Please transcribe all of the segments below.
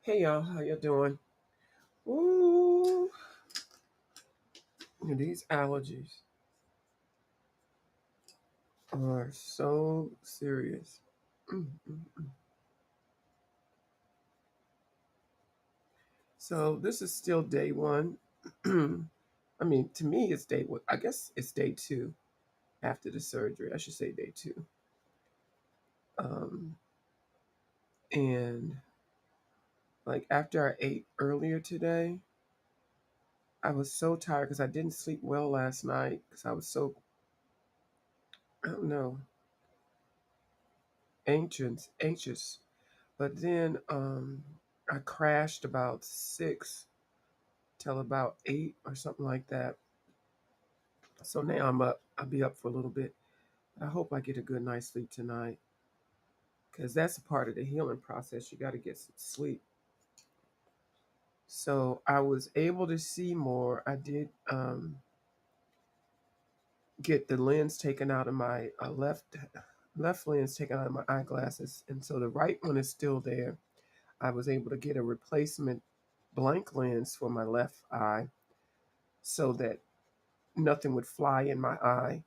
Hey y'all, how you doing? Ooh, these allergies are so serious. Mm. So this is still day one. I mean, to me, it's day one. I guess it's day two after the surgery. I should say day two. Um, and like after I ate earlier today, I was so tired because I didn't sleep well last night because I was so, I don't know, anxious. But then I crashed about 6 till about 8 or something like that. So now I'm up. I'll be up for a little bit. I hope I get a good night's sleep tonight because that's a part of the healing process. You got to get some sleep. So I was able to see more. I did get the lens taken out of my left lens taken out of my eyeglasses, and so the right one is still there. I was able to get a replacement blank lens for my left eye so that nothing would fly in my eye.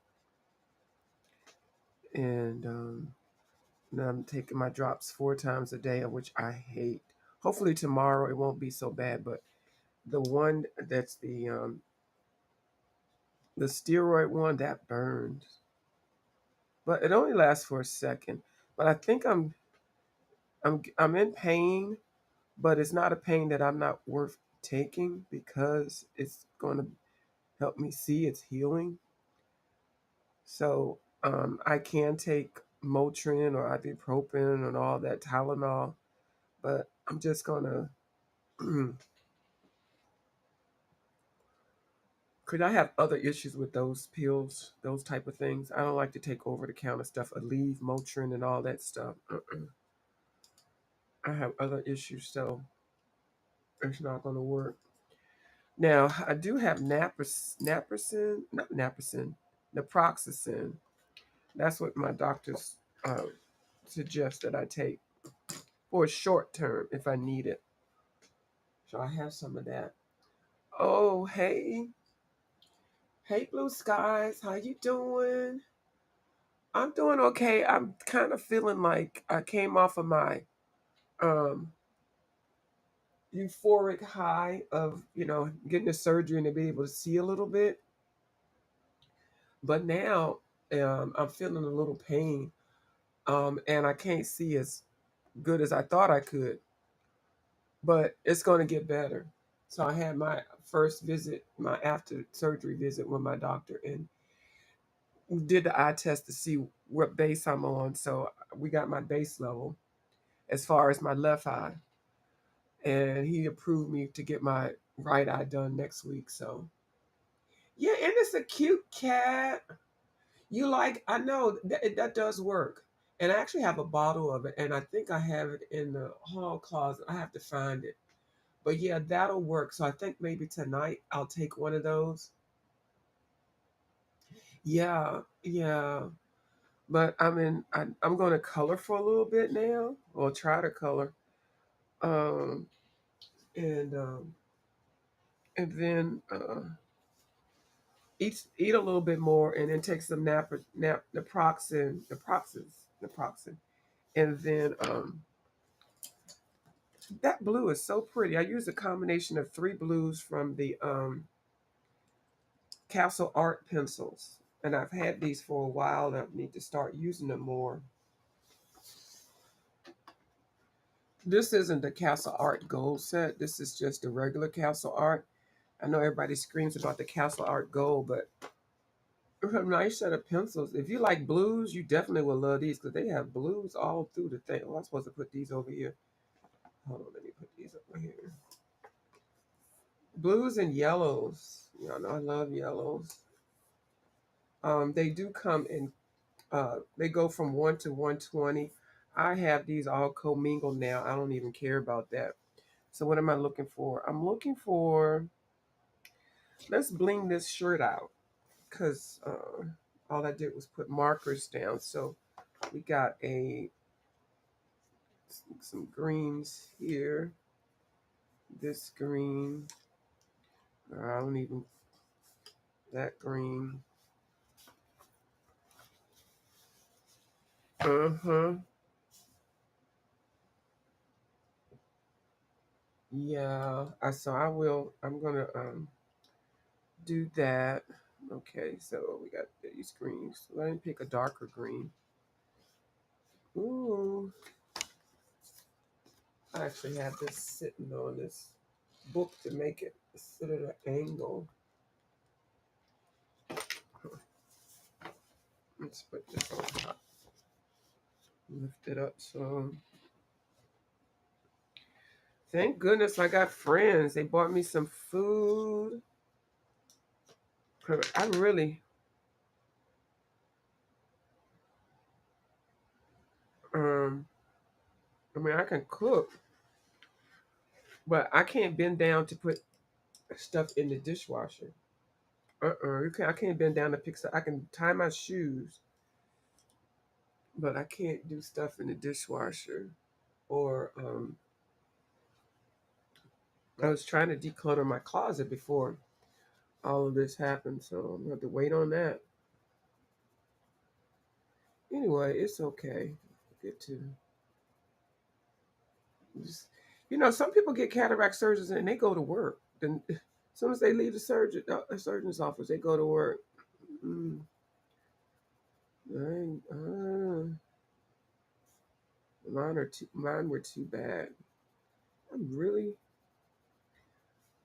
And now I'm taking my drops 4 times a day, which I hate. Hopefully tomorrow it won't be so bad, but the one that's the steroid one that burns, but it only lasts for a second. But I think I'm in pain, but it's not a pain that I'm not worth taking because it's going to help me see it's healing. So I can take Motrin or ibuprofen and all that Tylenol, but I'm just gonna. Could I have other issues with those pills, those type of things? I don't like to take over the counter stuff, Aleve, Motrin, and all that stuff. I have other issues, so it's not going to work. Now I do have naproxen. That's what my doctors uh, suggest that I take for a short term if I need it. So I have some of that. Oh, hey, blue skies, how you doing? I'm doing okay. I'm kind of feeling like I came off of my um, euphoric high of getting the surgery and to be able to see a little bit, but now I'm feeling a little pain, and I can't see as good as I thought I could. But it's going to get better. So I had my first visit, my after surgery visit with my doctor, and did the eye test to see what base I'm on. So we got my base level as far as my left eye, and he approved me to get my right eye done next week. So yeah, and it's a cute cat. You like? I know that does work. And I actually have a bottle of it, and I think I have it in the hall closet. I have to find it. But yeah, that'll work. So I think maybe tonight I'll take one of those. Yeah, yeah. But I'm going to color for a little bit now, or try to color, um, and then eat a little bit more, and then take some naproxen, and then that blue is so pretty. I use a combination of 3 blues from the Castle Art pencils, and I've had these for a while, and I need to start using them more. This isn't the Castle Art Gold set. This is just the regular Castle Art. I know everybody screams about the Castle Art Gold, but it's a nice set of pencils. If you like blues, you definitely will love these because they have blues all through the thing. Oh, I'm supposed to put these over here. Hold on, let me put these over here. Blues and yellows. Y'all know I love yellows. They do come in. They go from 1 to 120. I have these all commingled now. I don't even care about that. So what am I looking for? I'm looking for. Let's bling this shirt out because all I did was put markers down. So we got some greens here. This green. I don't even that green. Uh-huh. Yeah. I will. I'm gonna do that. Okay, so we got these greens. Let me pick a darker green. Ooh. I actually have this sitting on this book to make it sit at an angle. Let's put this on top. Lift it up so. Thank goodness I got friends. They bought me some food. I really, um, I mean, I can cook, but I can't bend down to put stuff in the dishwasher. You can't, I can't bend down to pick stuff. I can tie my shoes, but I can't do stuff in the dishwasher. Or I was trying to declutter my closet before all of this happened, so I'm gonna have to wait on that. Anyway, it's okay. Get to just, some people get cataract surgeries and they go to work. Then, as soon as they leave surgeon's office, they go to work. Mm, I ain't- mine were too bad. I'm really,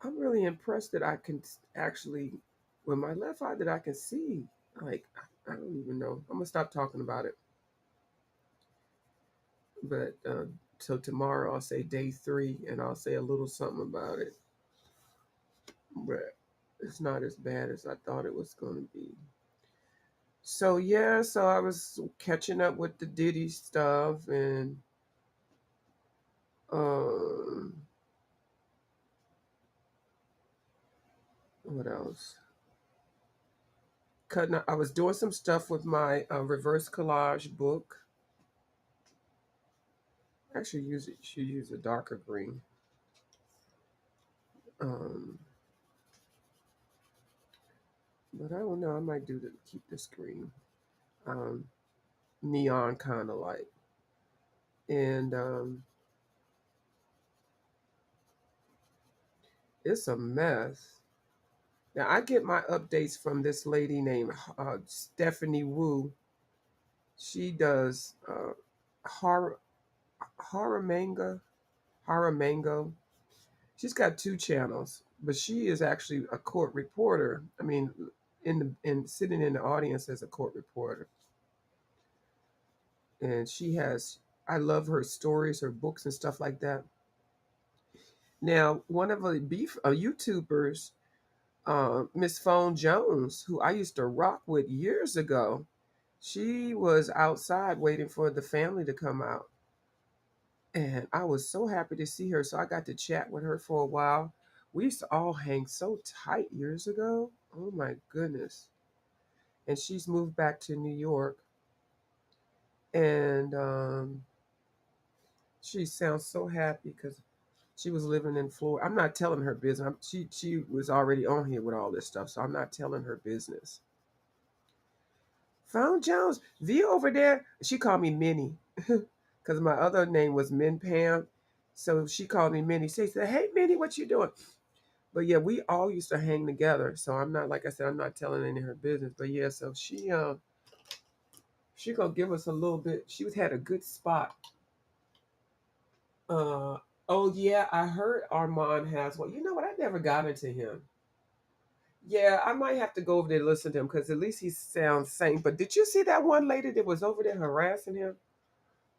I'm really impressed that I can actually, with my left eye, that I can see. Like, I don't even know. I'm gonna stop talking about it. But so tomorrow I'll say day 3, and I'll say a little something about it. But it's not as bad as I thought it was going to be. So yeah, so I was catching up with the Diddy stuff and um, what else? I was doing some stuff with my reverse collage book. Actually, should use a darker green. Um, but I don't know. I might keep this green, um, neon kind of light, and it's a mess. Now I get my updates from this lady named Stephanie Wu. She does horror horror manga, horror mango. She's got 2 channels, but she is actually a court reporter. I mean, in sitting in the audience as a court reporter, and she has. I love her stories, her books, and stuff like that. Now, one of the YouTubers, Miss Phone Jones, who I used to rock with years ago, she was outside waiting for the family to come out. And I was so happy to see her. So I got to chat with her for a while. We used to all hang so tight years ago. Oh my goodness. And she's moved back to New York. And she sounds so happy because she was living in Florida. I'm not telling her business. She was already on here with all this stuff. So I'm not telling her business. Found Jones. V over there. She called me Minnie. Because my other name was Min Pam. So she called me Minnie. She said, "Hey Minnie, what you doing?" But yeah, we all used to hang together. So I'm not, like I said, I'm not telling any of her business. But yeah, so she gonna give us a little bit. She was had a good spot. Uh oh yeah, I heard Armand has one. You know what? I never got into him. Yeah, I might have to go over there and listen to him because at least he sounds sane. But did you see that one lady that was over there harassing him?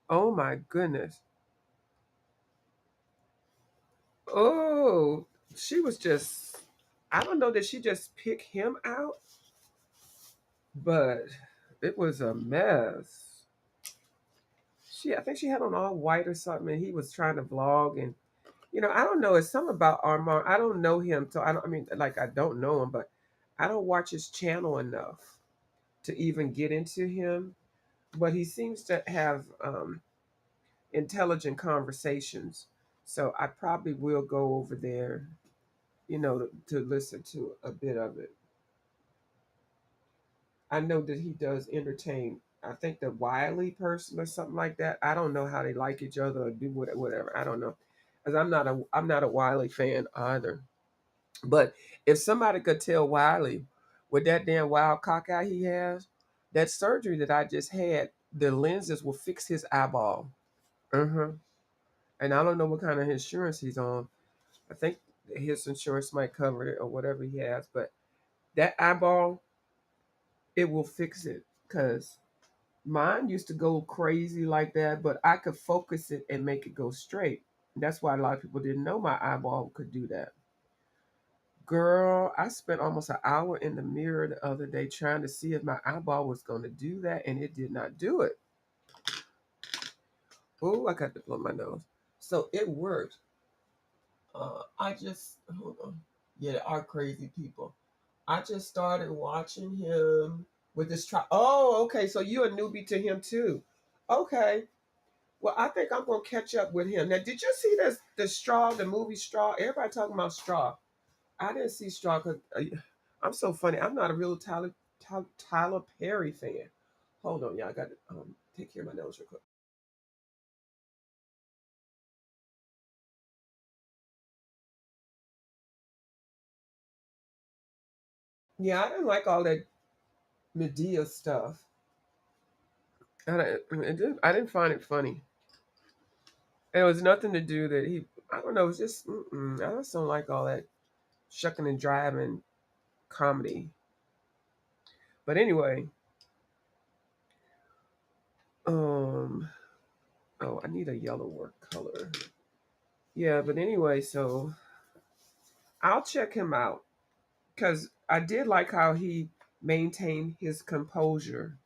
Oh my goodness. Oh, she was just, I don't know that she just picked him out, but it was a mess. I think she had on all white or something, and he was trying to vlog. And, I don't know. It's something about Armand. I don't know him. So I mean, like, I don't know him, but I don't watch his channel enough to even get into him. But he seems to have intelligent conversations. So I probably will go over there, to listen to a bit of it. I know that he does entertain. I think the Wiley person or something like that. I don't know how they like each other or do whatever. I don't know, because I'm not a Wiley fan either. But if somebody could tell Wiley with that damn wild cock eye he has, that surgery that I just had, the lenses will fix his eyeball. Uh-huh. And I don't know what kind of insurance he's on. I think his insurance might cover it or whatever he has, but that eyeball, it will fix it. Cause mine used to go crazy like that, but I could focus it and make it go straight. That's why a lot of people didn't know my eyeball could do that. Girl, I spent almost an hour in the mirror the other day trying to see if my eyeball was going to do that, and it did not do it. Oh, I got to blow my nose. So it worked. I just, hold on. Yeah, they are crazy people. I just started watching him with this try. Oh, okay. So you're a newbie to him too. Okay. Well, I think I'm gonna catch up with him. Now, did you see this the Straw, the movie Straw? Everybody talking about Straw. I didn't see Straw because I'm so funny. I'm not a real Tyler Perry fan. Hold on, y'all. I got to take care of my nose real quick. Yeah, I didn't like all that Medea stuff. I didn't find it funny. And it was nothing to do that he. I don't know. It was just. I just don't like all that shucking and driving comedy. But anyway, um. Oh, I need a yellow work color. Yeah, but anyway, so I'll check him out because I did like how he maintained his composure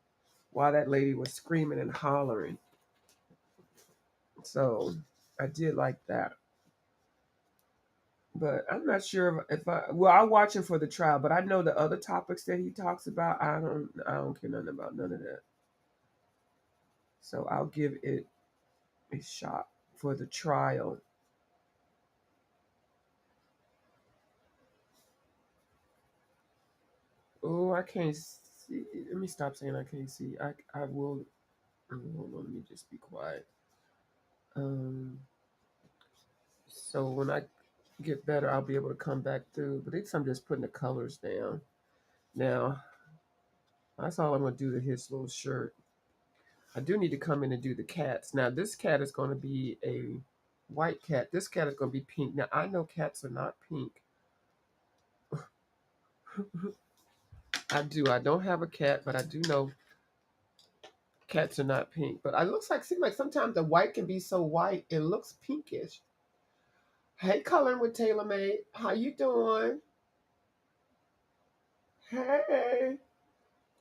while that lady was screaming and hollering. So I did like that. But I'm not sure if I well I'll watch him for the trial, but I know the other topics that he talks about, I don't care nothing about none of that. So I'll give it a shot for the trial. Oh, I can't see. Let me stop saying I can't see. I will hold on, let me just be quiet. Um so when I get better I'll be able to come back through. But at least I'm just putting the colors down. Now that's all I'm gonna do to his little shirt. I do need to come in and do the cats. Now this cat is gonna be a white cat. This cat is gonna be pink. Now I know cats are not pink. I do. I don't have a cat, but I do know cats are not pink. But it seems like sometimes the white can be so white it looks pinkish. Hey, coloring with TaylorMade. How you doing? Hey.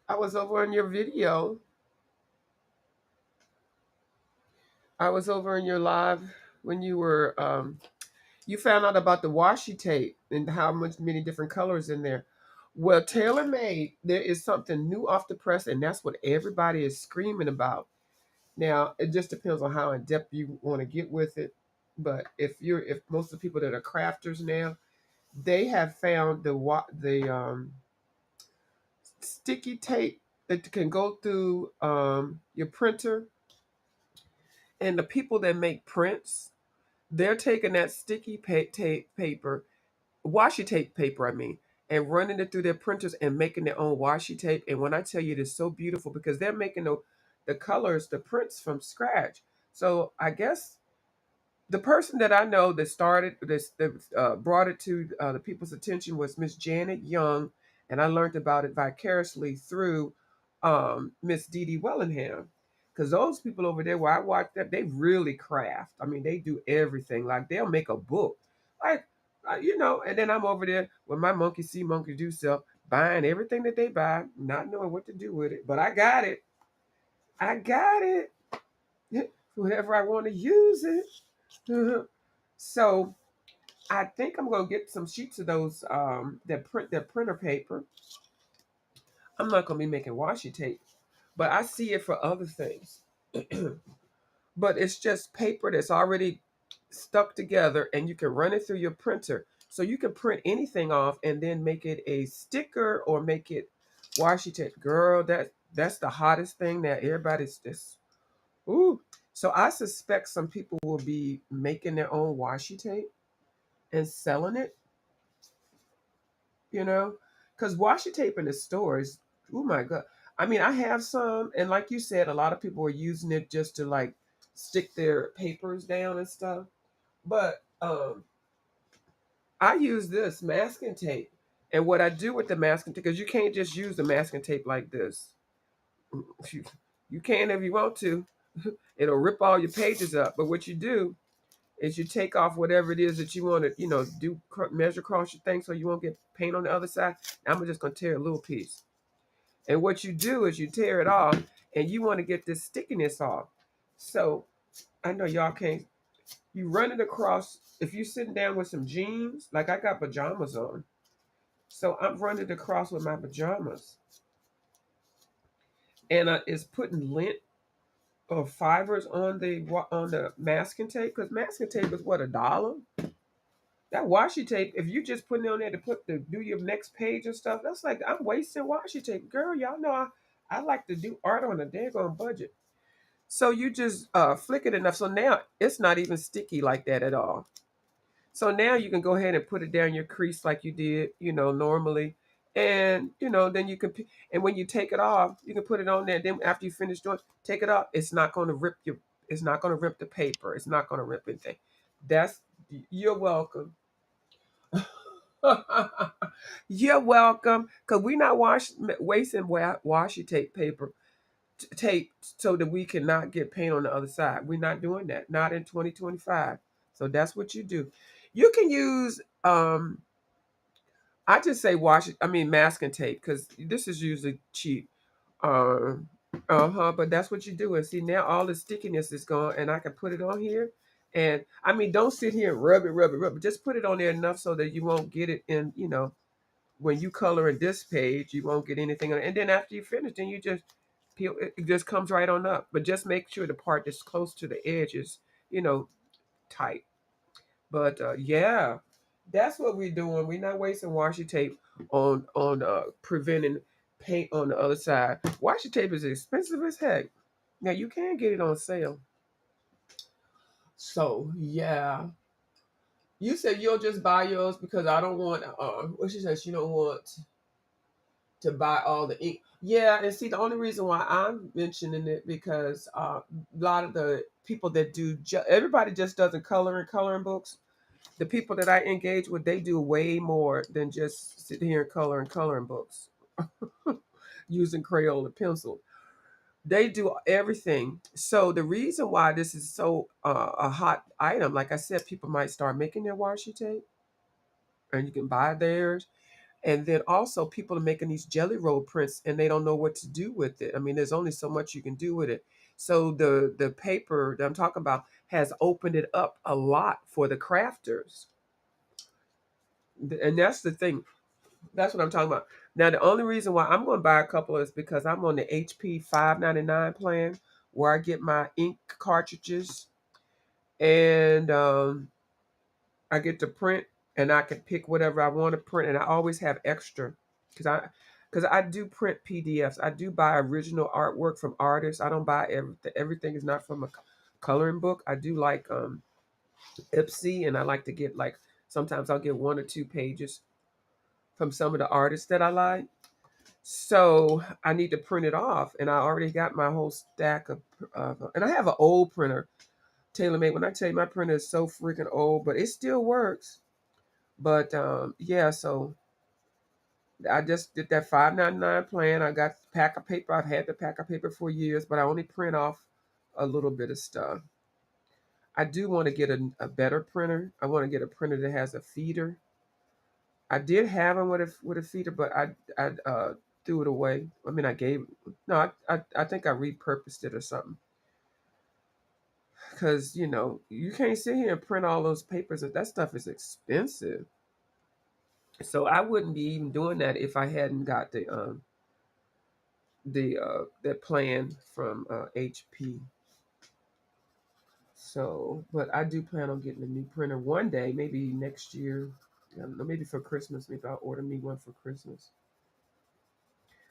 I was over in your video. I was over in your live when you found out about the washi tape and how much many different colors in there. Well, TaylorMade, there is something new off the press, and that's what everybody is screaming about. Now, it just depends on how in depth you want to get with it. But if most of the people that are crafters now, they have found the sticky tape that can go through your printer, and the people that make prints, they're taking that sticky tape paper, washi tape paper, I mean, and running it through their printers and making their own washi tape. And when I tell you it is so beautiful because they're making the colors, the prints from scratch. So I guess the person that I know that started this, that brought it to the people's attention was Miss Janet Young, and I learned about it vicariously through Miss Dee Dee Wellingham. Because those people over there where I watch that, they really craft. I mean, they do everything. Like they'll make a book, like And then I'm over there with my monkey see, monkey do self, buying everything that they buy, not knowing what to do with it. But I got it. I got it. Whenever I want to use it. So I think I'm gonna get some sheets of those that printer paper. I'm not gonna be making washi tape, but I see it for other things. But it's just paper that's already stuck together, and you can run it through your printer. So you can print anything off and then make it a sticker or make it washi tape. Girl, that's the hottest thing that everybody's just ooh. So I suspect some people will be making their own washi tape and selling it, you know, because washi tape in the stores, oh my god. I mean, I have some, and like you said, a lot of people are using it just to like stick their papers down and stuff. But I use this masking tape, and what I do with the masking tape, because you can't just use the masking tape like this. You, you can if you want to. It'll rip all your pages up. But what you do is you take off whatever it is that you want to, do measure across your thing so you won't get paint on the other side. I'm just gonna tear a little piece. And what you do is you tear it off, and you want to get this stickiness off. So I know y'all can't. You run it across. If you're sitting down with some jeans, like I got pajamas on, so I'm running it across with my pajamas, and it's putting lint or fibers on the masking tape, because masking tape is what, $1. That washi tape, if you just putting it on there to do your next page and stuff, that's like I'm wasting washi tape. Girl, y'all know I like to do art on a daggone budget. So you just flick it enough. So now it's not even sticky like that at all. So now you can go ahead and put it down your crease like you did, normally. And, then you can, and when you take it off, you can put it on there. Then after you finish doing, take it off. It's not going to rip the paper. It's not going to rip anything. That's, you're welcome. You're welcome. Because we're not wasting washi tape paper tape so that we cannot get paint on the other side. We're not doing that. Not in 2025. So that's what you do. You can use I just say masking tape, because this is usually cheap. Um but that's what you do. And see, now all the stickiness is gone, and I can put it on here. And I mean, don't sit here and rub it. Just put it on there enough so that you won't get it in, when you color in this page, you won't get anything on it. And then after you finish, then you just peel it. It just comes right on up. But just make sure the part that's close to the edge is, you know, tight. But yeah, that's what we're doing. We're not wasting washi tape on preventing paint on the other side. Washi tape is expensive as heck. Now you can get it on sale. So yeah, you said you'll just buy yours because I don't want. What she said, she don't want to buy all the ink. Yeah, and see, the only reason why I'm mentioning it because a lot of the people that do, everybody just doesn't coloring books. The people that I engage with, they do way more than just sit here and coloring books using Crayola pencil. They do everything. So the reason why this is so a hot item, like I said, people might start making their washi tape, and you can buy theirs. And then also people are making these jelly roll prints, and they don't know what to do with it. I mean, there's only so much you can do with it. So the paper that I'm talking about has opened it up a lot for the crafters. And that's the thing. That's what I'm talking about. Now, the only reason why I'm going to buy a couple is because I'm on the HP 599 plan, where I get my ink cartridges, and I get to print, and I can pick whatever I want to print, and I always have extra because I do print PDFs. I do buy original artwork from artists. I don't buy everything. Everything is not from a coloring book. I do like Ipsy, and I like to get like sometimes I'll get 1 or 2 pages from some of the artists that I like. So I need to print it off, and I already got my whole stack of, and I have an old printer, TaylorMade. When I tell you my printer is so freaking old, but it still works. But yeah, so I just did that 599 plan. I got the pack of paper. I've had the pack of paper for years, but I only print off a little bit of stuff. I do want to get a better printer. I want to get a printer that has a feeder. I did have one with a feeder, but I threw it away. I mean, I gave no. I think I repurposed it or something. Because you can't sit here and print all those papers. That stuff is expensive. So I wouldn't be even doing that if I hadn't got the that plan from HP. So, but I do plan on getting a new printer one day, maybe next year. I don't know, maybe for Christmas. Maybe I'll order me one for Christmas.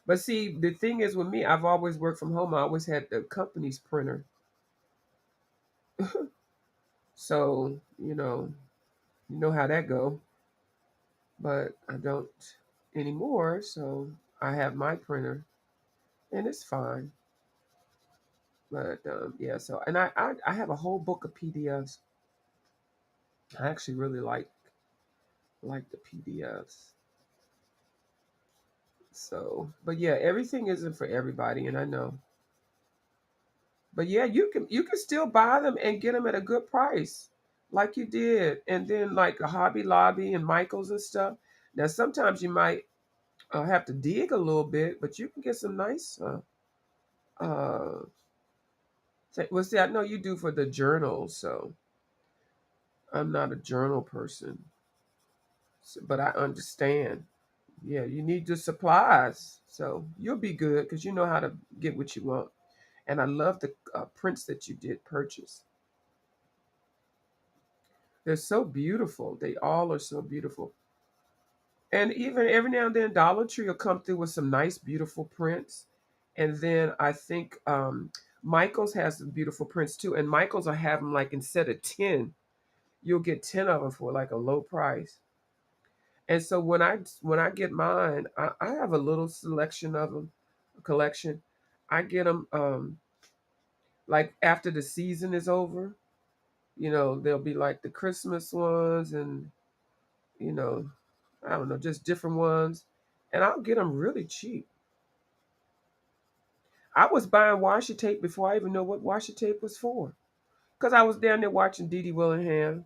But see, the thing is with me, I've always worked from home. I always had the company's printer. So, you know how that go. But I don't anymore. So I have my printer, and it's fine. But yeah, so and I have a whole book of PDFs. I actually really like the PDFs. So, but yeah, everything isn't for everybody, and I know. But yeah, you can still buy them and get them at a good price, like you did, and then like a Hobby Lobby and Michaels and stuff. Now sometimes you might have to dig a little bit, but you can get some nice. Uh, well, see, I know you do for the journal, so I'm not a journal person, so, but I understand. Yeah, you need the supplies, so you'll be good because you know how to get what you want. And I love the prints that you did purchase. They're so beautiful. They all are so beautiful. And even every now and then, Dollar Tree will come through with some nice, beautiful prints. And then I think Michaels has some beautiful prints too. And Michaels will have them like instead of 10, you'll get 10 of them for like a low price. And so when I get mine, I have a little selection of them, a collection. I get them like after the season is over. There'll be like the Christmas ones and you know, I don't know, just different ones. And I'll get them really cheap. I was buying washi tape before I even know what washi tape was for. Because I was down there watching Dee Dee Willingham.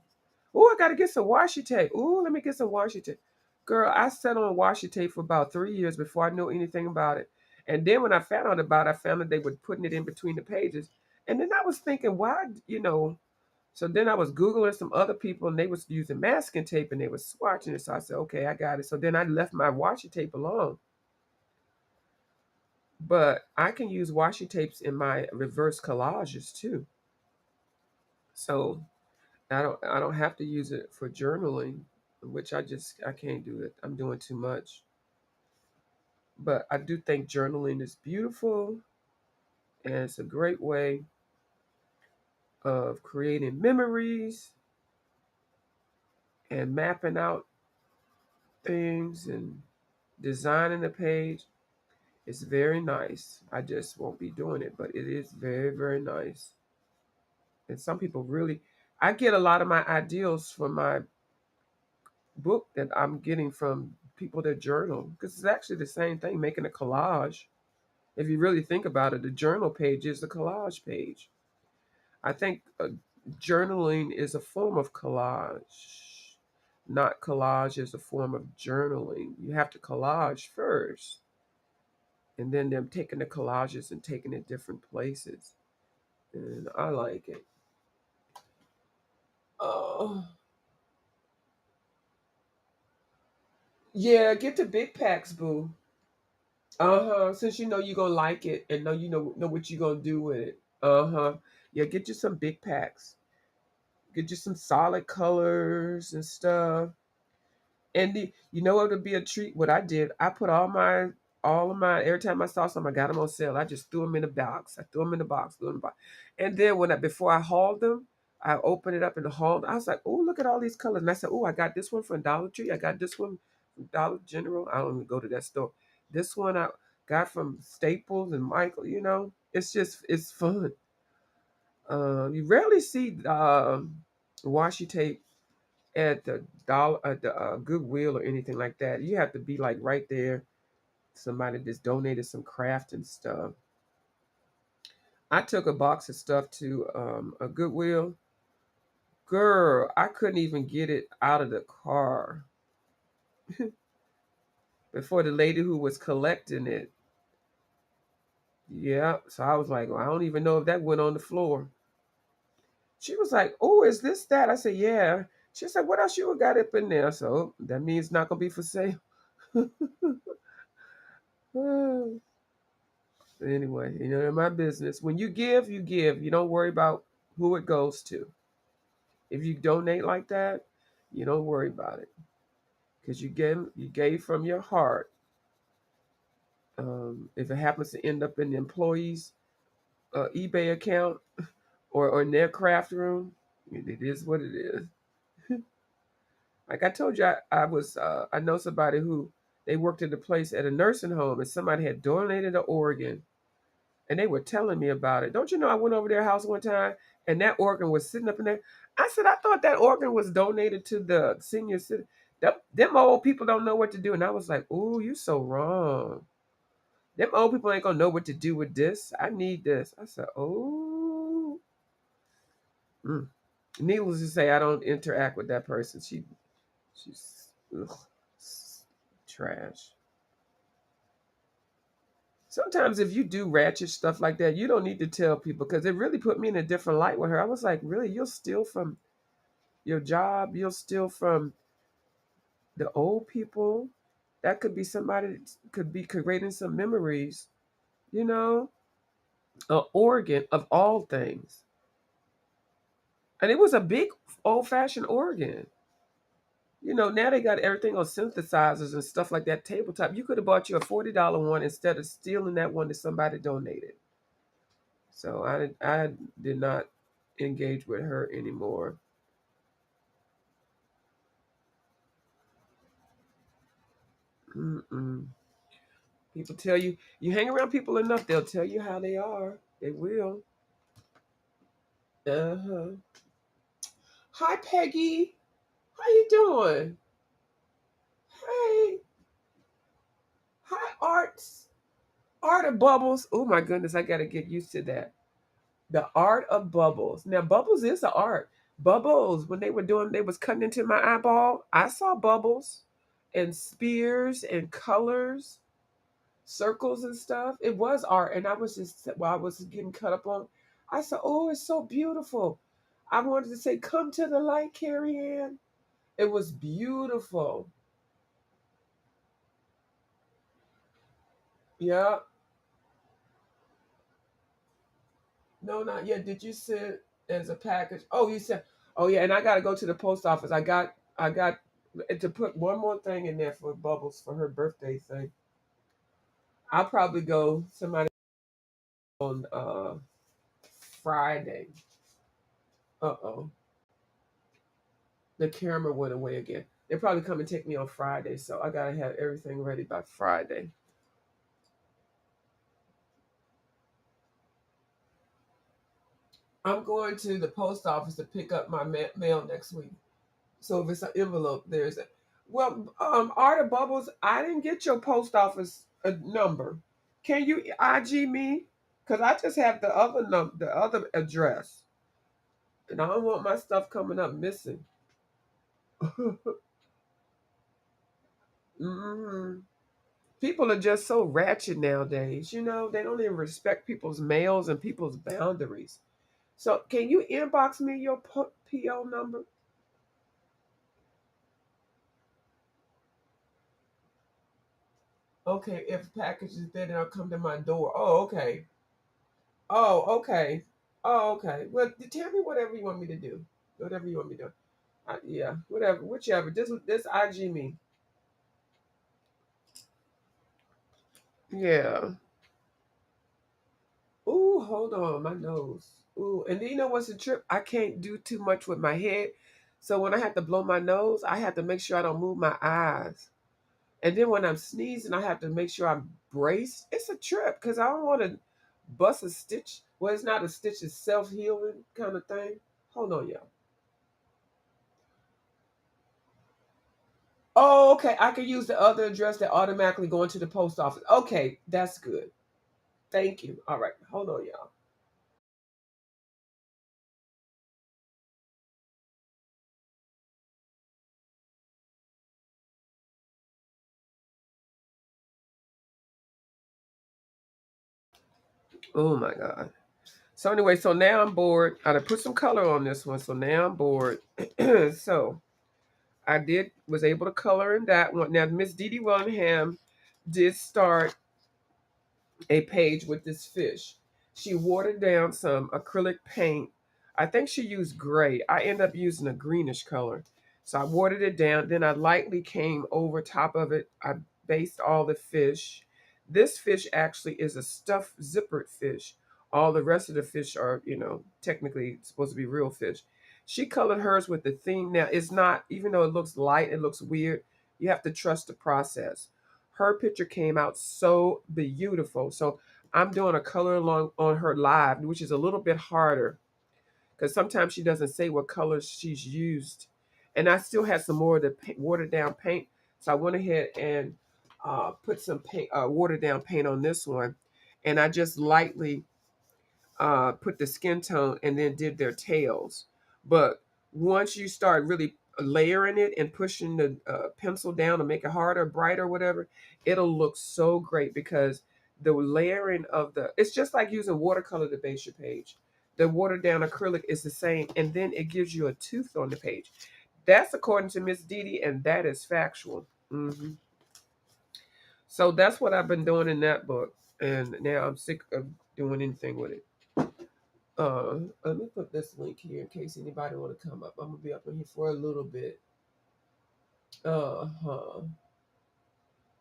Oh, I got to get some washi tape. Oh, let me get some washi tape. Girl, I sat on washi tape for about 3 years before I knew anything about it. And then when I found out about it, I found that they were putting it in between the pages. And then I was thinking, why. So then I was Googling some other people and they was using masking tape and they was swatching it. So I said, okay, I got it. So then I left my washi tape alone. But I can use washi tapes in my reverse collages too. So I don't have to use it for journaling, which I can't do it. I'm doing too much. But I do think journaling is beautiful and it's a great way of creating memories and mapping out things and designing a page. It's very nice. I just won't be doing it, but it is very, very nice. And some people really, I get a lot of my ideas from my book that I'm getting from people that journal because it's actually the same thing, making a collage. If you really think about it, the journal page is the collage page. I think journaling is a form of collage, not collage is a form of journaling. You have to collage first, and then them taking the collages and taking it different places. And I like it. Oh, yeah, get the big packs, boo. Uh-huh. Since you know you're gonna like it and know what you're gonna do with it. Uh-huh. Yeah, get you some big packs. Get you some solid colors and stuff. And you know what would be a treat? What I did, I put all of my every time I saw something, I got them on sale. I just threw them in the box. I threw them in the box, threw them in the box. And then before I hauled them, I opened it up in the haul. I was like, oh, look at all these colors. And I said, oh, I got this one from Dollar Tree. I got this one from Dollar General. I don't even go to that store. This one I got from Staples and Michael. It's fun. You rarely see washi tape at the Goodwill or anything like that. You have to be like right there. Somebody just donated some craft and stuff. I took a box of stuff to a Goodwill. Girl, I couldn't even get it out of the car before the lady who was collecting it. Yeah, so I was like, well, I don't even know if that went on the floor. She was like, "Oh, is this that?" I said, "Yeah." She said, "What else you got up in there?" So that means it's not gonna be for sale. Anyway, in my business, when you give, you give. You don't worry about. who it goes to. If you donate like that, you don't worry about it because you gave from your heart. If it happens to end up in the employee's eBay account or in their craft room, it is what it is. Like I told you, I know somebody who they worked at a place at a nursing home, and somebody had donated an organ, and they were telling me about it. Don't you know? I went over their house one time, and that organ was sitting up in there. I said, I thought that organ was donated to the senior citizen. Them old people don't know what to do, and I was like, "Ooh, you so wrong. Them old people ain't gonna know what to do with this. I need this." I said, "Oh." Mm. Needless to say, I don't interact with that person. She's ugh, trash. Sometimes if you do ratchet stuff like that, you don't need to tell people because it really put me in a different light with her. I was like, really, you'll steal from your job, you'll steal from the old people. That could be somebody that could be creating some memories, you know, an organ of all things. And it was a big old fashioned organ. You know, now they got everything on synthesizers and stuff like that, tabletop. You could have bought you a $40 one instead of stealing that one that somebody donated. So I did not engage with her anymore. Mm-mm. People tell you, you hang around people enough, they'll tell you how they are. They will. Uh-huh. Hi, Peggy. How you doing? Hey. Hi, Arts. Art of Bubbles. Oh my goodness, I gotta get used to that. The art of bubbles. Now, bubbles is an art. Bubbles, when they were doing, they was cutting into my eyeball. I saw bubbles and spears and colors, circles and stuff. It was art, and I was just while I was getting cut up on. I said, "Oh, it's so beautiful." I wanted to say, "Come to the light, Carrie Ann." It was beautiful. Yeah. No, not yet. Did you send as a package? Oh, you said. Oh yeah, and I got to go to the post office. I got to put one more thing in there for Bubbles for her birthday thing. I'll probably go somebody on Friday. Uh-oh. The camera went away again. They'll probably come and take me on Friday, so I gotta have everything ready by Friday. I'm going to the post office to pick up my mail next week. So if it's an envelope, there's a well, Art of Bubbles, I didn't get your post office number. Can you IG me? Cause I just have the other address, and I don't want my stuff coming up missing. hmm People are just so ratchet nowadays. You know, they don't even respect people's mails and people's boundaries. So, can you inbox me your PO number? Okay, if package is there, then I'll come to my door. Oh, okay. Oh, okay. Oh, okay. Well, tell me whatever you want me to do. Whatever you want me to do. Yeah, whatever, whichever. This IG me. Yeah. Ooh, hold on, my nose. Ooh, and then you know what's the trip? I can't do too much with my head, so when I have to blow my nose, I have to make sure I don't move my eyes. And then when I'm sneezing, I have to make sure I'm braced. It's a trip because I don't want to bust a stitch. Well, it's not a stitch; it's self healing kind of thing. Hold on, y'all. Oh, okay. I can use the other address that automatically go into the post office. Okay, that's good. Thank you. All right, hold on, y'all. Oh my God. So anyway, so now I'm bored. I done put some color on this one, so now I'm bored. So I did was able to color in that one. Now Miss Dee Dee Willingham did start a page with this fish. She watered down some acrylic paint. I think she used gray. I ended up using a greenish color. So I watered it down. Then I lightly came over top of it. I based all the fish. This fish actually is a stuffed zippered fish. All the rest of the fish are, technically supposed to be real fish. She colored hers with the theme. Now, it's not, even though it looks light, it looks weird. You have to trust the process. Her picture came out so beautiful. So I'm doing a color along on her live, which is a little bit harder because sometimes she doesn't say what colors she's used. And I still had some more of the watered down paint, so I went ahead and put some paint, watered down paint on this one, and I just lightly put the skin tone and then did their tails. But once you start really layering it and pushing the pencil down to make it harder, brighter, whatever, it'll look so great because the layering of it's just like using watercolor to base your page. The watered down acrylic is the same, and then it gives you a tooth on the page. That's according to Miss Dee, and that is factual. So that's what I've been doing in that book, and now I'm sick of doing anything with it. Let me put this link here in case anybody want to come up. I'm gonna be up in here for a little bit. Huh.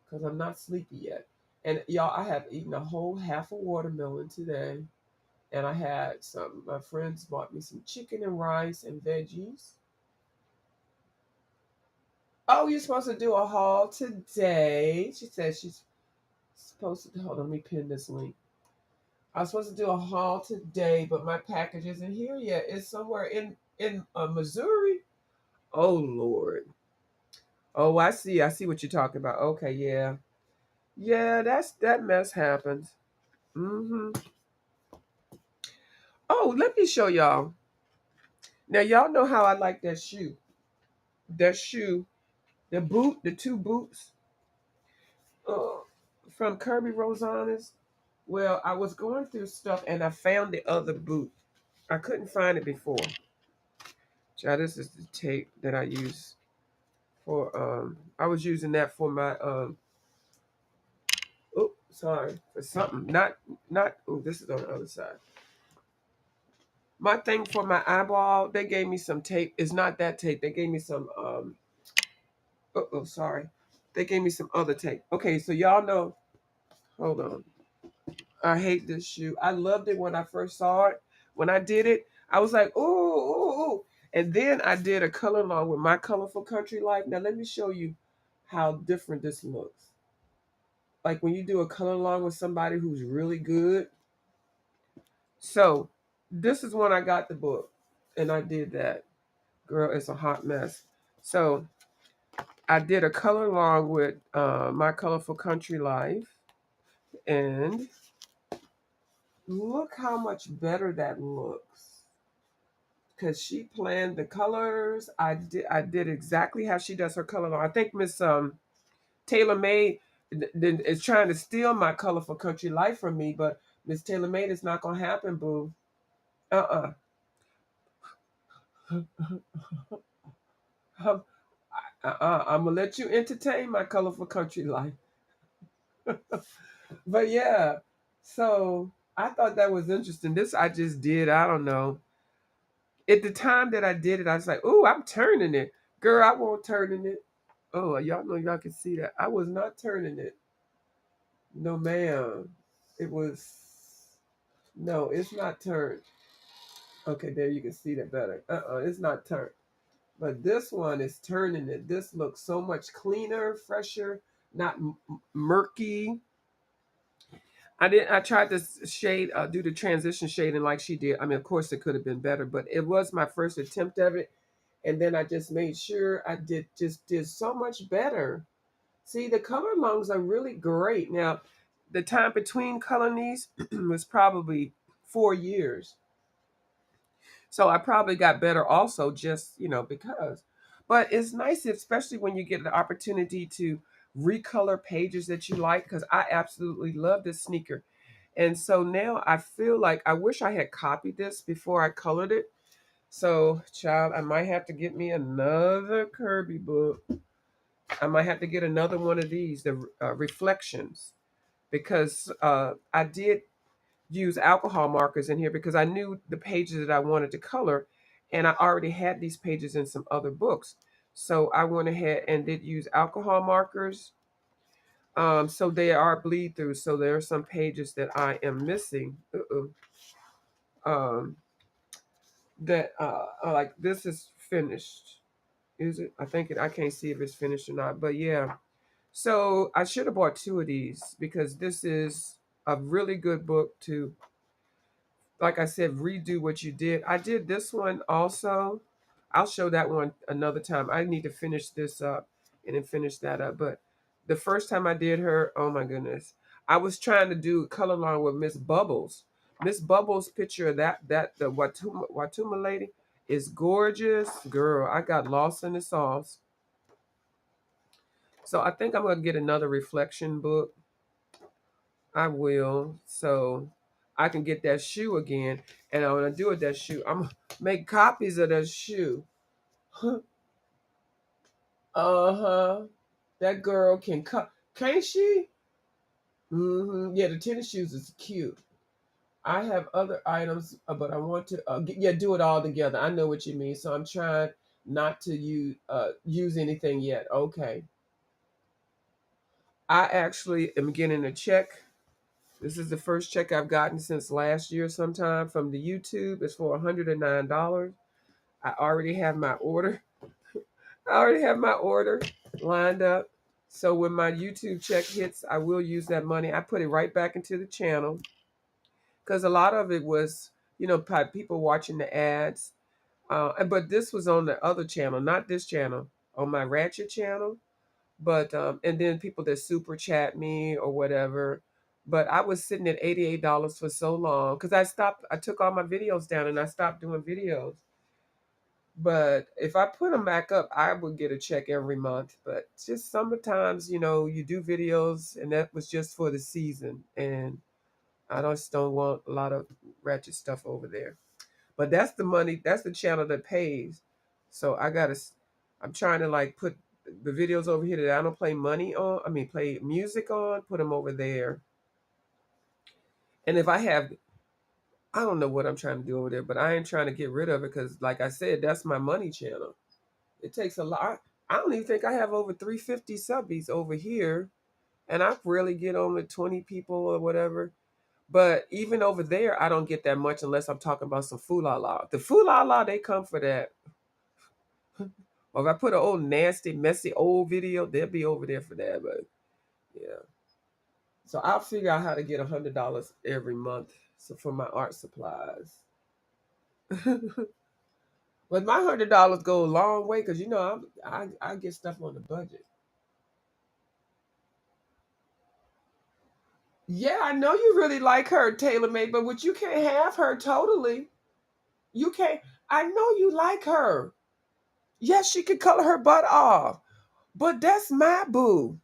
Because I'm not sleepy yet. And y'all, I have eaten a whole half a watermelon today. And I had my friends bought me some chicken and rice and veggies. Oh, you're supposed to do a haul today. She said she's supposed to, hold on, let me pin this link. I was supposed to do a haul today, but my package isn't here yet. It's somewhere in Missouri. Oh Lord. Oh, I see. I see what you're talking about. Okay, yeah. Yeah, that mess happens. Mm-hmm. Oh, let me show y'all. Now y'all know how I like that shoe. That shoe, the boot, the two boots uh, from Kirby Rosanes. Well, I was going through stuff and I found the other boot. I couldn't find it before. Child, this is the tape that I use for I was using that for my oh sorry, for something. Not oh, this is on the other side. My thing for my eyeball, they gave me some tape. It's not that tape. They gave me some oh sorry. They gave me some other tape. Okay, so y'all know, hold on. I hate this shoe. I loved it when I first saw it. When I did it, I was like, ooh, ooh, ooh. And then I did a color along with my colorful country life. Now let me show you how different this looks. Like when you do a color along with somebody who's really good. So this is when I got the book and I did that. Girl, it's a hot mess. So I did a color along with my colorful country life, and look how much better that looks. Because she planned the colors. I did exactly how she does her color. I think Miss Taylor Made is trying to steal my colorful country life from me, but Miss Taylor Made is not gonna happen, boo. Uh uh I'm gonna let you entertain my colorful country life. But yeah, so I thought that was interesting. This I just did. I don't know. At the time that I did it, I was like, "Ooh, I'm turning it, girl. I won't turning it." Oh, y'all know y'all can see that. I was not turning it. No, ma'am. It was no. It's not turned. Okay, there you can see that better. It's not turned. But this one is turning it. This looks so much cleaner, fresher, not murky. I tried to shade, do the transition shading like she did. I mean, of course, it could have been better, but it was my first attempt of it. And then I just made sure I did so much better. See, the color lungs are really great. Now, the time between coloring these was probably 4 years. So I probably got better also just, because. But it's nice, especially when you get the opportunity to recolor pages that you like, because I absolutely love this sneaker. And so now I feel like I wish I had copied this before I colored it. So, child, I might have to get me another Kirby book. I might have to get another one of these, the reflections, because I did. use alcohol markers in here because I knew the pages that I wanted to color, and I already had these pages in some other books. So I went ahead and did use alcohol markers. So they are bleed through. So there are some pages that I am missing. Um, that like this is finished. Is it? I think it. I can't see if it's finished or not. But yeah. So I should have bought two of these because this is a really good book to, like I said, redo what you did. I did this one also. I'll show that one another time. I need to finish this up and then finish that up. But the first time I did her, oh my goodness, I was trying to do color line with Miss Bubbles. Miss Bubbles' picture of the Watuma lady is gorgeous, girl. I got lost in the sauce. So I think I'm gonna get another reflection book. I will, so I can get that shoe again. And I want to do with that shoe, I'm gonna make copies of that shoe. Uh-huh. That girl can cut, can't she? Yeah, the tennis shoes is cute. I have other items, but I want to yeah, do it all together. I know what you mean. So I'm trying not to use anything yet. Okay. I actually am getting a check. This is the first check I've gotten since last year sometime from the YouTube. It's for $109. I already have my order. I already have my order lined up. So when my YouTube check hits, I will use that money. I put it right back into the channel because a lot of it was, people watching the ads. But this was on the other channel, not this channel, on my Ratchet channel. But and then people that super chat me or whatever. But I was sitting at $88 for so long because I took all my videos down and I stopped doing videos. But if I put them back up, I would get a check every month. But just sometimes, you do videos and that was just for the season. And I just don't want a lot of ratchet stuff over there. But that's the money, that's the channel that pays. So I'm trying to like put the videos over here that I don't play money on, play music on, put them over there. And if I don't know what I'm trying to do over there, but I ain't trying to get rid of it because, like I said, that's my money channel. It takes a lot. I don't even think I have over 350 subbies over here. And I rarely get on with 20 people or whatever. But even over there, I don't get that much unless I'm talking about some foo-la-la. The foo-la-la, they come for that. Or if I put an old nasty, messy old video, they'll be over there for that. But yeah. So I'll figure out how to get $100 every month for my art supplies. But my $100 go a long way because I get stuff on the budget. Yeah, I know you really like her, Taylor Made, but what you can't have her totally. You can't. I know you like her. Yes, she could color her butt off, but that's my boo.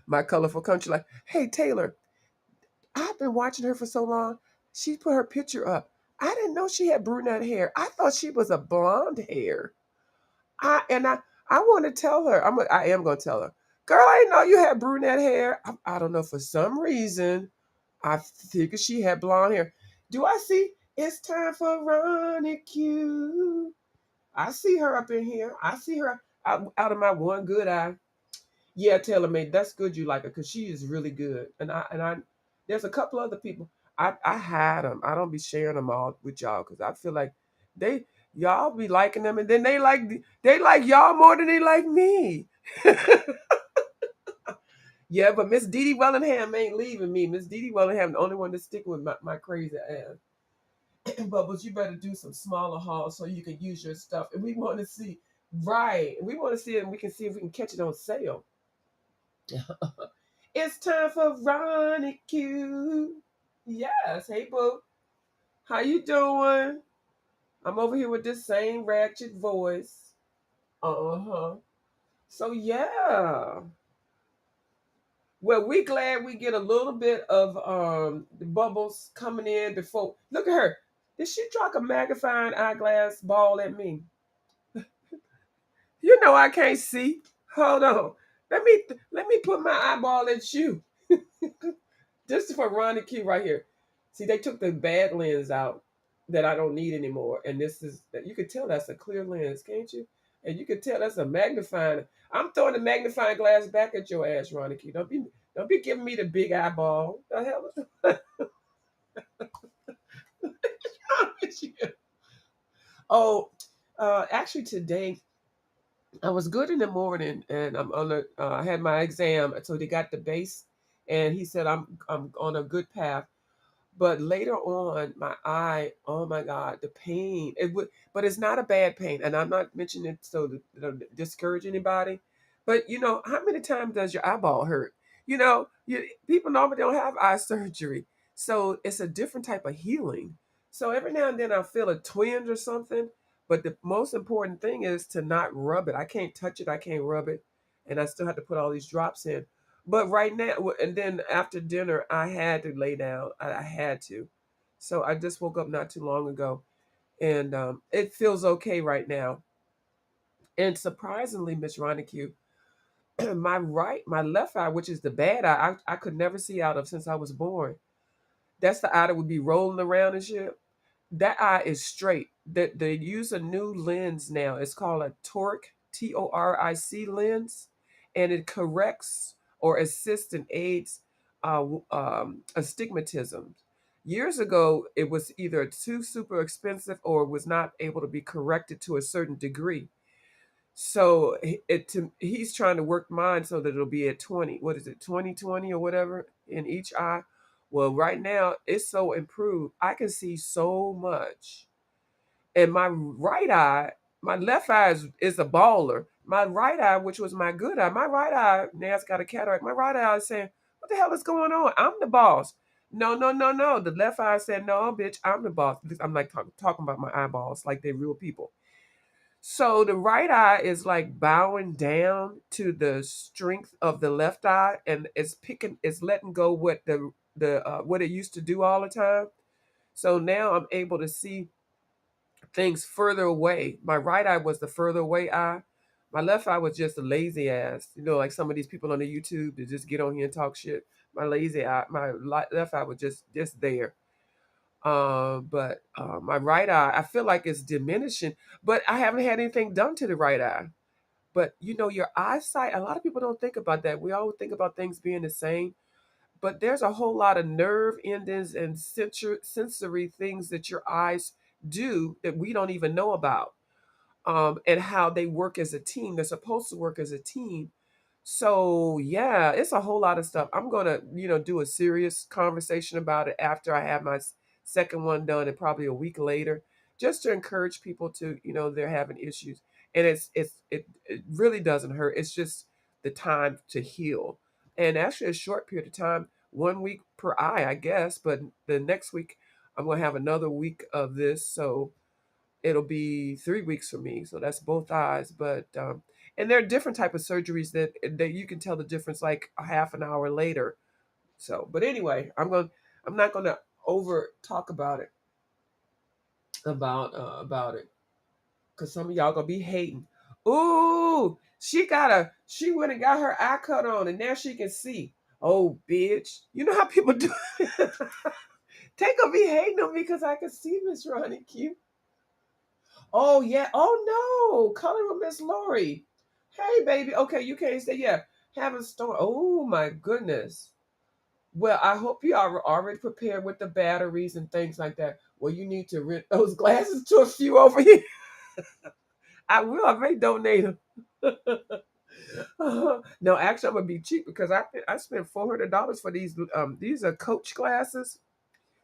My colorful country, like, hey Taylor, I've been watching her for so long. She put her picture up. I didn't know she had brunette hair. I thought she was a blonde hair. I want to tell her. I am gonna tell her, girl. I didn't know you had brunette hair. I don't know, for some reason I figured she had blonde hair. Do I see? It's time for Ronnie Q. I see her up in here. I see her out of my one good eye. Yeah, Taylor Made, that's good you like her because she is really good. And I there's a couple other people. I hide them. I don't be sharing them all with y'all because I feel like they y'all be liking them and then they like y'all more than they like me. Yeah, but Miss Dee Dee Wellingham ain't leaving me. Miss Dee Dee Wellingham the only one that's sticking with my crazy ass. Bubbles, you better do some smaller hauls so you can use your stuff. And we want to see, right? We want to see it, and we can see if we can catch it on sale. It's time for Ronnie Q. Yes, hey boo, how you doing? I'm over here with this same ratchet voice. Uh huh. So yeah. Well, we glad we get a little bit of the bubbles coming in before. Look at her. Did she drop a magnifying eyeglass ball at me? You know I can't see. Hold on. Let me put my eyeball at you. This is for Ronnie Q right here. See, they took the bad lens out that I don't need anymore, and this is you can tell that's a clear lens, can't you? And you can tell that's a magnifying. I'm throwing the magnifying glass back at your ass, Roniki. Don't be giving me the big eyeball. The hell is wrong with you? Oh, actually today I was good in the morning, and I'm on the. I had my exam, so they got the base, and he said I'm on a good path. But later on, my eye, oh my God, the pain. It would, but it's not a bad pain, and I'm not mentioning it so to discourage anybody. But how many times does your eyeball hurt? People normally don't have eye surgery, so it's a different type of healing. So every now and then I feel a twinge or something, but the most important thing is to not rub it. I can't touch it, I can't rub it, and I still have to put all these drops in. But right now, and then after dinner, I had to lay down. I had to. So I just woke up not too long ago, and it feels okay right now. And surprisingly, Miss Ronicue, my left eye, which is the bad eye, I could never see out of since I was born. That's the eye that would be rolling around and shit. That eye is straight. They use a new lens now. It's called a toric lens, and it corrects or assists and aids astigmatism. Years ago, it was either too super expensive or was not able to be corrected to a certain degree. So he's trying to work mine so that it'll be at 20. What is it, 20/20 or whatever in each eye? Well, right now it's so improved. I can see so much. And my right eye, my left eye is a baller. My right eye, which was my good eye, my right eye, now it's got a cataract. My right eye is saying, what the hell is going on? I'm the boss. No, no, no, no. The left eye said, no, bitch, I'm the boss. I'm like talking about my eyeballs like they're real people. So the right eye is like bowing down to the strength of the left eye, and it's letting go what the what it used to do all the time. So now I'm able to see things further away. My right eye was the further away eye. My left eye was just a lazy ass. Like some of these people on the YouTube that just get on here and talk shit. My lazy eye, left eye was just there. But my right eye, I feel like it's diminishing, but I haven't had anything done to the right eye. But your eyesight, a lot of people don't think about that. We always think about things being the same, but there's a whole lot of nerve endings and sensory things that your eyes do that we don't even know about, and how they work as a team. They're supposed to work as a team. So yeah, it's a whole lot of stuff. I'm gonna, do a serious conversation about it after I have my second one done, and probably a week later, just to encourage people to, they're having issues, and it really doesn't hurt. It's just the time to heal, and actually a short period of time, 1 week per eye, I guess. But the next week, I'm gonna have another week of this, so it'll be 3 weeks for me. So that's both eyes. But and there are different type of surgeries that you can tell the difference like a half an hour later. So, but anyway, I'm not gonna over talk about it, because some of y'all gonna be hating. Ooh, she went and got her eye cut on, and now she can see. Oh, bitch! You know how people do. Take gonna be hating on me because I can see, Miss Ronnie Q. Oh yeah. Oh no. Color with Miss Lori. Hey baby. Okay, you can't say yeah. Have a storm. Oh my goodness. Well, I hope you are already prepared with the batteries and things like that. Well, you need to rent those glasses to a few over here. I will. I may donate them. No, actually, I'm gonna be cheap because I spent $400 for these. These are Coach glasses.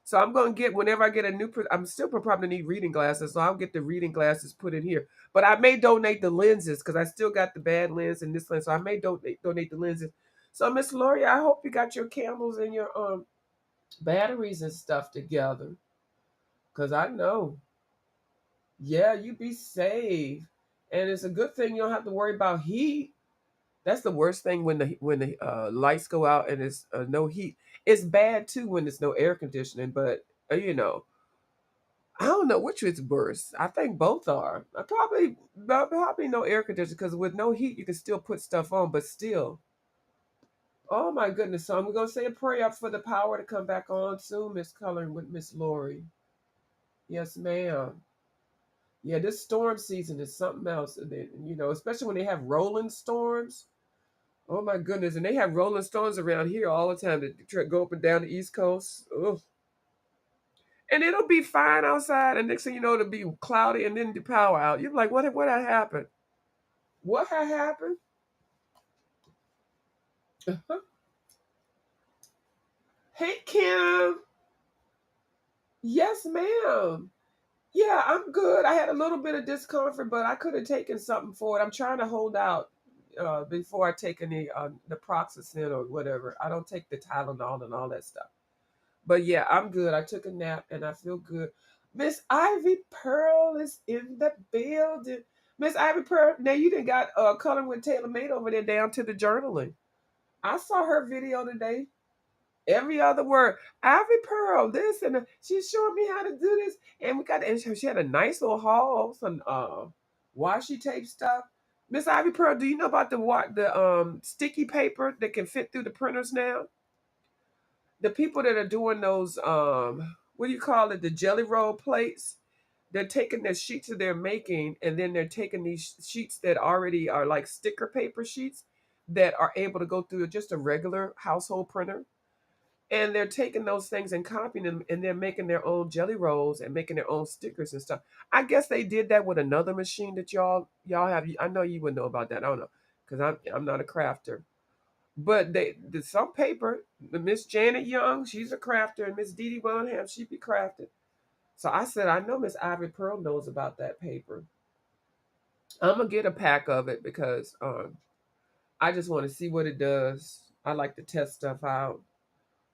So I'm gonna get whenever I get a new. I'm still probably need reading glasses, so I'll get the reading glasses put in here. But I may donate the lenses because I still got the bad lens and this lens, so I may donate the lenses. So Miss Lori, I hope you got your candles and your batteries and stuff together, because I know, yeah, you be safe, and it's a good thing you don't have to worry about heat. That's the worst thing when the lights go out and it's no heat. It's bad too when there's no air conditioning, but I don't know which is worse. I think both are. I probably no air conditioning because with no heat you can still put stuff on, but still. Oh my goodness. So I'm gonna say a prayer up for the power to come back on soon, Miss Coloring with Miss Lori. Yes, ma'am. Yeah, this storm season is something else. And especially when they have rolling storms. Oh my goodness. And they have rolling storms around here all the time that go up and down the East Coast. Ugh. And it'll be fine outside, and next thing you know, it'll be cloudy and then the power out. You're like, what had happened? What had happened? Hey Kim. Yes, ma'am. Yeah, I'm good. I had a little bit of discomfort, but I could have taken something for it. I'm trying to hold out before I take any the Proxicin or whatever. I don't take the Tylenol and all that stuff. But yeah, I'm good. I took a nap and I feel good. Miss Ivy Pearl is in the building. Miss Ivy Pearl, now you done got Coloring with Taylor Made over there down to the journaling. I saw her video today. Every other word. Ivy Pearl, this and she's showing me how to do this. And she had a nice little haul, some washi tape stuff. Miss Ivy Pearl, do you know about the sticky paper that can fit through the printers now? The people that are doing those what do you call it, the jelly roll plates, they're taking the sheets that they're making, and then they're taking these sheets that already are like sticker paper sheets that are able to go through just a regular household printer, and they're taking those things and copying them, and they're making their own jelly rolls and making their own stickers and stuff. I guess they did that with another machine that y'all have. I know you would know about that. I don't know, because I'm not a crafter. But some paper, the Miss Janet Young, she's a crafter, and Miss Dee Dee Bonham, she be crafted. So I said, I know Miss Ivy Pearl knows about that paper. I'm gonna get a pack of it because I just want to see what it does. I like to test stuff out.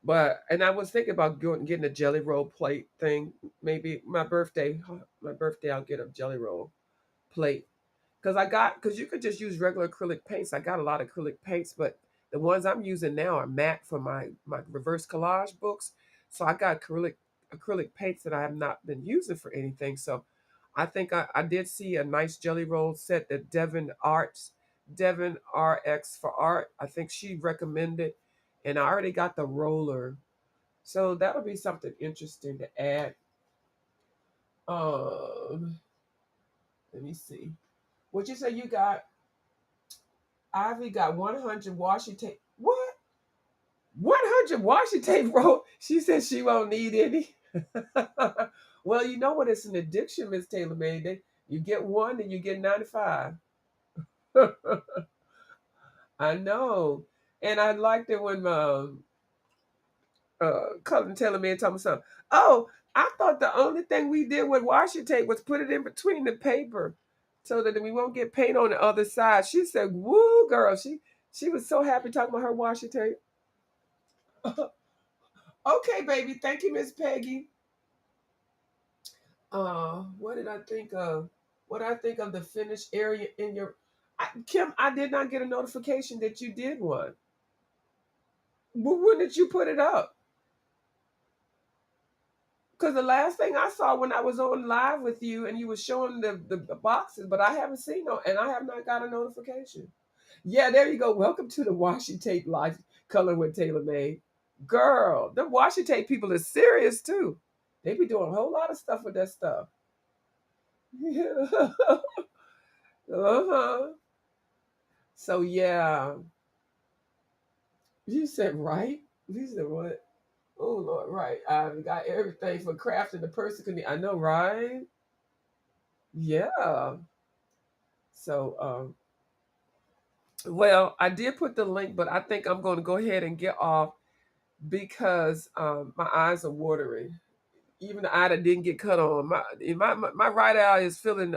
And I was thinking about getting a jelly roll plate thing. Maybe my birthday, I'll get a jelly roll plate. Because you could just use regular acrylic paints. I got a lot of acrylic paints, but the ones I'm using now are matte for my reverse collage books. So I got acrylic paints that I have not been using for anything. So I think I did see a nice jelly roll set that Devon RX for Art. I think she recommended, and I already got the roller. So that'll be something interesting to add. Um, Let me see. What you say you got? Ivy got 100 washi tape. What? 100 washi tape roll? She said she won't need any. Well, you know what? It's an addiction, Miss Taylor Made. You get one and you get 95. I know. And I liked it when Cullen Taylor Made told me something. Oh, I thought the only thing we did with washi tape was put it in between the paper so that we won't get paint on the other side. She said, woo, girl. She was so happy talking about her washi tape. Okay, baby. Thank you, Miss Peggy. What did I think of? What I think of the finished area in your Kim, I did not get a notification that you did one. When did you put it up? Because the last thing I saw when I was on live with you and you were showing the boxes, but I haven't seen no, and I have not got a notification. Yeah, there you go. Welcome to the washi tape life, color with Taylor Made. Girl, the washi tape people are serious too. They be doing a whole lot of stuff with that stuff. Yeah. Uh-huh. So yeah. You said right? You said what? Oh Lord, right. I've got everything for crafting the person can need. I know, right? Yeah. So well, I did put the link, but I think I'm gonna go ahead and get off because my eyes are watering. Even the eye that didn't get cut on, my right eye is feeling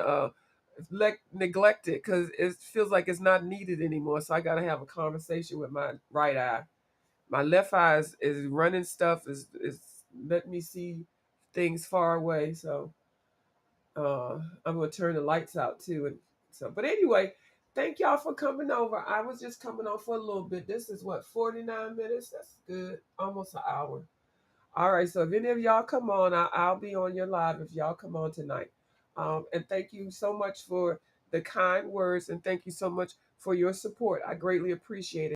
neglected because it feels like it's not needed anymore. So I got to have a conversation with my right eye. My left eye is running stuff, is letting me see things far away. So I'm gonna turn the lights out too. And so, but anyway, thank y'all for coming over. I was just coming on for a little bit. This is what 49 minutes. That's good, almost an hour. All right. So if any of y'all come on, I'll be on your live if y'all come on tonight. And thank you so much for the kind words, and thank you so much for your support. I greatly appreciate it.